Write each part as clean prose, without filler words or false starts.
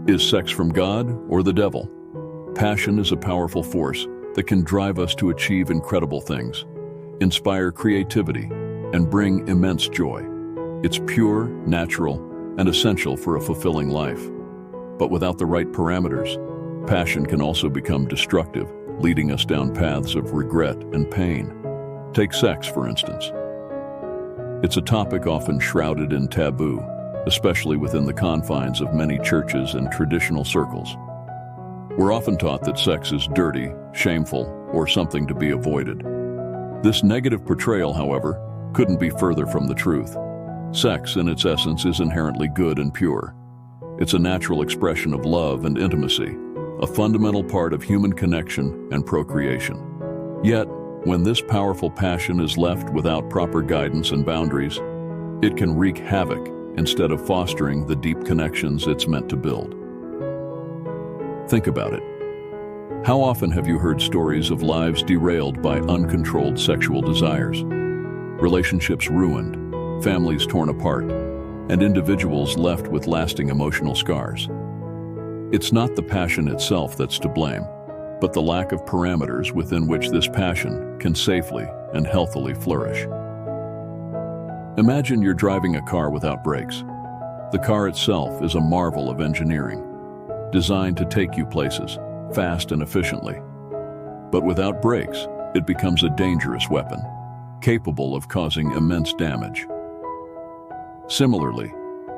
Is sex from God or the devil? Passion is a powerful force that can drive us to achieve incredible things, inspire creativity, and bring immense joy. It's pure, natural, and essential for a fulfilling life. But without the right parameters, passion can also become destructive, leading us down paths of regret and pain. Take sex, for instance. It's a topic often shrouded in taboo, especially within the confines of many churches and traditional circles. We're often taught that sex is dirty, shameful, or something to be avoided. This negative portrayal, however, couldn't be further from the truth. Sex, in its essence, is inherently good and pure. It's a natural expression of love and intimacy, a fundamental part of human connection and procreation. Yet, when this powerful passion is left without proper guidance and boundaries, it can wreak havoc instead of fostering the deep connections it's meant to build. Think about it. How often have you heard stories of lives derailed by uncontrolled sexual desires? Relationships ruined, families torn apart, and individuals left with lasting emotional scars. It's not the passion itself that's to blame, but the lack of parameters within which this passion can safely and healthily flourish. Imagine you're driving a car without brakes. The car itself is a marvel of engineering, designed to take you places, fast and efficiently. But without brakes, it becomes a dangerous weapon, capable of causing immense damage. Similarly,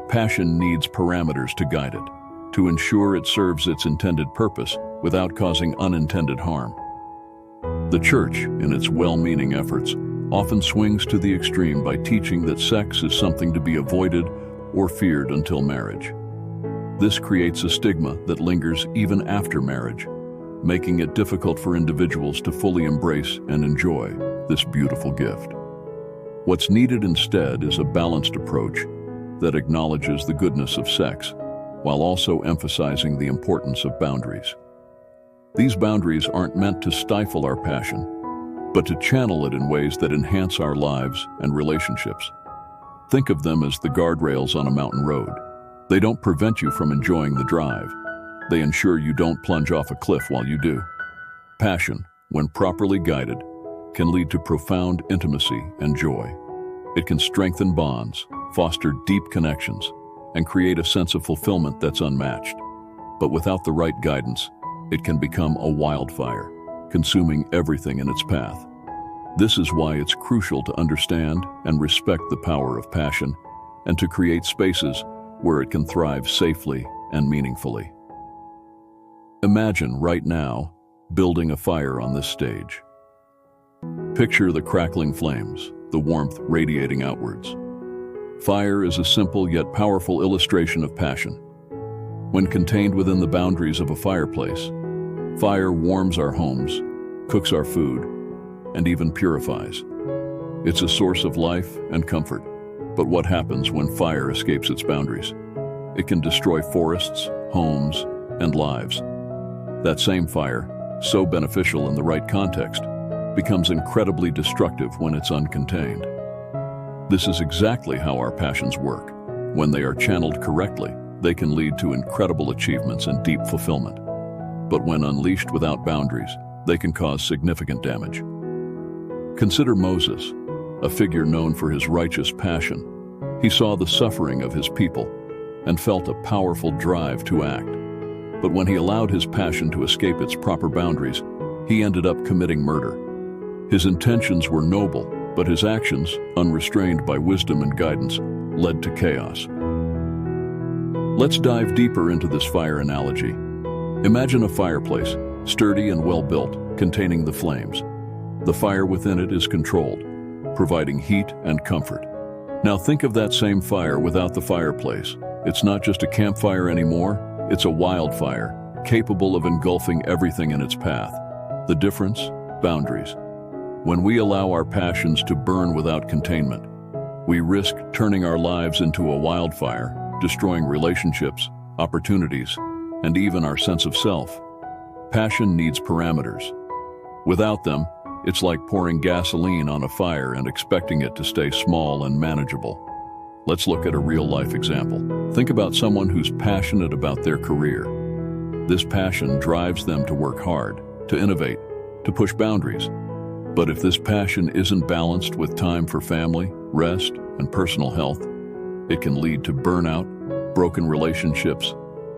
passion needs parameters to guide it, to ensure it serves its intended purpose without causing unintended harm. The church, in its well-meaning efforts, often swings to the extreme by teaching that sex is something to be avoided or feared until marriage. This creates a stigma that lingers even after marriage, making it difficult for individuals to fully embrace and enjoy this beautiful gift. What's needed instead is a balanced approach that acknowledges the goodness of sex, while also emphasizing the importance of boundaries. These boundaries aren't meant to stifle our passion, but to channel it in ways that enhance our lives and relationships. Think of them as the guardrails on a mountain road. They don't prevent you from enjoying the drive. They ensure you don't plunge off a cliff while you do. Passion, when properly guided, can lead to profound intimacy and joy. It can strengthen bonds, foster deep connections, and create a sense of fulfillment that's unmatched. But without the right guidance, it can become a wildfire, consuming everything in its path. This is why it's crucial to understand and respect the power of passion, and to create spaces where it can thrive safely and meaningfully. Imagine right now building a fire on this stage. Picture the crackling flames, the warmth radiating outwards. Fire is a simple yet powerful illustration of passion. When contained within the boundaries of a fireplace, fire warms our homes, cooks our food, and even purifies. It's a source of life and comfort. But what happens when fire escapes its boundaries? It can destroy forests, homes, and lives. That same fire, so beneficial in the right context, becomes incredibly destructive when it's uncontained. This is exactly how our passions work. When they are channeled correctly, they can lead to incredible achievements and deep fulfillment. But when unleashed without boundaries, they can cause significant damage. Consider Moses, a figure known for his righteous passion. He saw the suffering of his people and felt a powerful drive to act. But when he allowed his passion to escape its proper boundaries, he ended up committing murder. His intentions were noble, but his actions, unrestrained by wisdom and guidance, led to chaos. Let's dive deeper into this fire analogy. Imagine a fireplace, sturdy and well-built, containing the flames. The fire within it is controlled, providing heat and comfort. Now think of that same fire without the fireplace. It's not just a campfire anymore, it's a wildfire, capable of engulfing everything in its path. The difference? Boundaries. When we allow our passions to burn without containment, we risk turning our lives into a wildfire, destroying relationships, opportunities, and even our sense of self. Passion needs parameters. Without them, it's like pouring gasoline on a fire and expecting it to stay small and manageable. Let's look at a real-life example. Think about someone who's passionate about their career. This passion drives them to work hard, to innovate, to push boundaries. But if this passion isn't balanced with time for family, rest, and personal health, it can lead to burnout, broken relationships,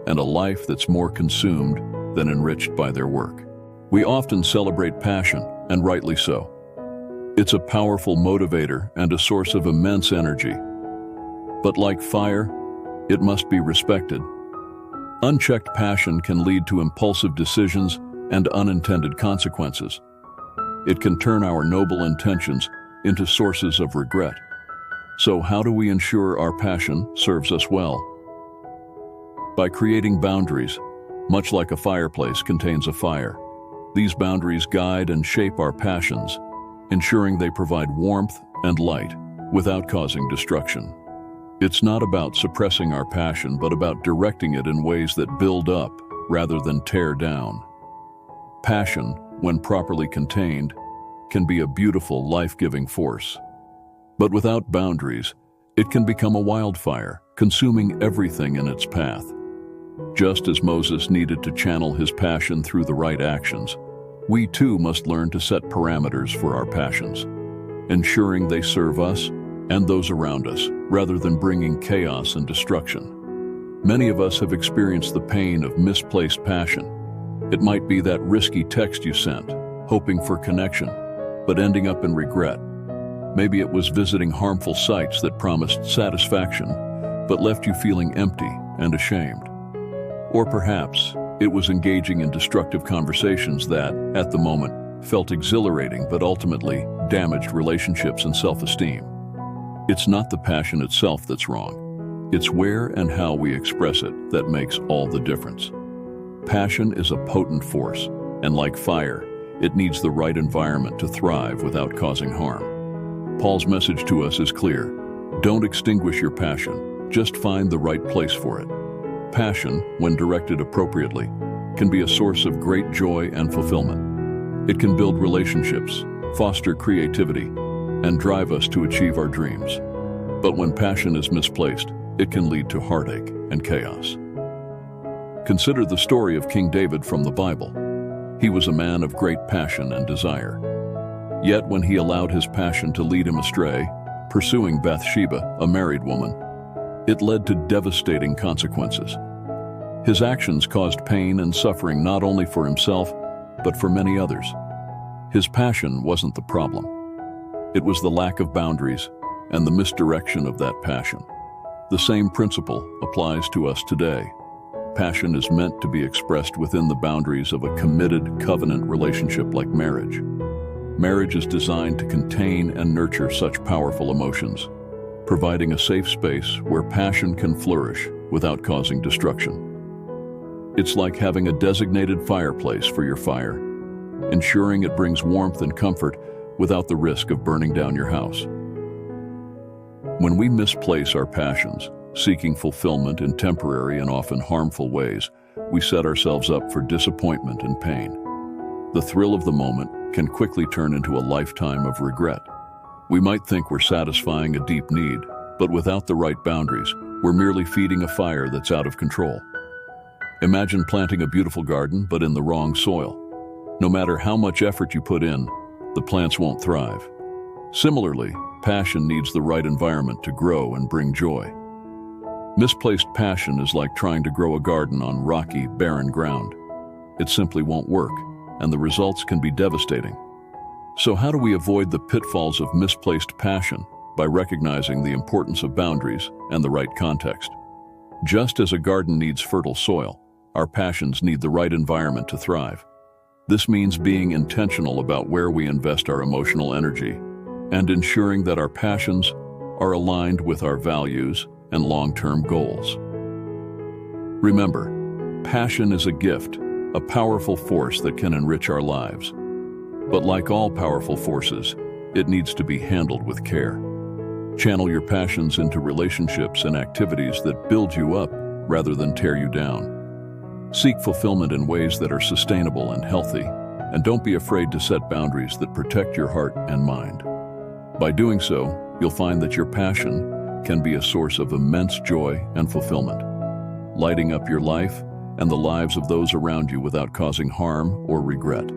and a life that's more consumed than enriched by their work. We often celebrate passion, and rightly so. It's a powerful motivator and a source of immense energy. But like fire, it must be respected. Unchecked passion can lead to impulsive decisions and unintended consequences. It can turn our noble intentions into sources of regret. So how do we ensure our passion serves us well? By creating boundaries, much like a fireplace contains a fire. These boundaries guide and shape our passions, ensuring they provide warmth and light without causing destruction. It's not about suppressing our passion, but about directing it in ways that build up rather than tear down. Passion, when properly contained, can be a beautiful, life-giving force. But without boundaries, it can become a wildfire, consuming everything in its path. Just as Moses needed to channel his passion through the right actions, we too must learn to set parameters for our passions, ensuring they serve us and those around us, rather than bringing chaos and destruction. Many of us have experienced the pain of misplaced passion. It might be that risky text you sent, hoping for connection, but ending up in regret. Maybe it was visiting harmful sites that promised satisfaction, but left you feeling empty and ashamed. Or perhaps it was engaging in destructive conversations that, at the moment, felt exhilarating but ultimately damaged relationships and self-esteem. It's not the passion itself that's wrong. It's where and how we express it that makes all the difference. Passion is a potent force, and like fire, it needs the right environment to thrive without causing harm. Paul's message to us is clear. Don't extinguish your passion, just find the right place for it. Passion, when directed appropriately, can be a source of great joy and fulfillment. It can build relationships, foster creativity, and drive us to achieve our dreams. But when passion is misplaced, it can lead to heartache and chaos. Consider the story of King David from the Bible. He was a man of great passion and desire. Yet when he allowed his passion to lead him astray, pursuing Bathsheba, a married woman, it led to devastating consequences. His actions caused pain and suffering not only for himself, but for many others. His passion wasn't the problem. It was the lack of boundaries and the misdirection of that passion. The same principle applies to us today. Passion is meant to be expressed within the boundaries of a committed covenant relationship like marriage. Marriage is designed to contain and nurture such powerful emotions, providing a safe space where passion can flourish without causing destruction. It's like having a designated fireplace for your fire, ensuring it brings warmth and comfort without the risk of burning down your house. When we misplace our passions, seeking fulfillment in temporary and often harmful ways, we set ourselves up for disappointment and pain. The thrill of the moment can quickly turn into a lifetime of regret. We might think we're satisfying a deep need, but without the right boundaries, we're merely feeding a fire that's out of control. Imagine planting a beautiful garden, but in the wrong soil. No matter how much effort you put in, the plants won't thrive. Similarly, passion needs the right environment to grow and bring joy. Misplaced passion is like trying to grow a garden on rocky, barren ground. It simply won't work, and the results can be devastating. So how do we avoid the pitfalls of misplaced passion? By recognizing the importance of boundaries and the right context. Just as a garden needs fertile soil, our passions need the right environment to thrive. This means being intentional about where we invest our emotional energy and ensuring that our passions are aligned with our values and long-term goals. Remember, passion is a gift, a powerful force that can enrich our lives. But like all powerful forces, it needs to be handled with care. Channel your passions into relationships and activities that build you up rather than tear you down. Seek fulfillment in ways that are sustainable and healthy, and don't be afraid to set boundaries that protect your heart and mind. By doing so, you'll find that your passion can be a source of immense joy and fulfillment, lighting up your life and the lives of those around you without causing harm or regret.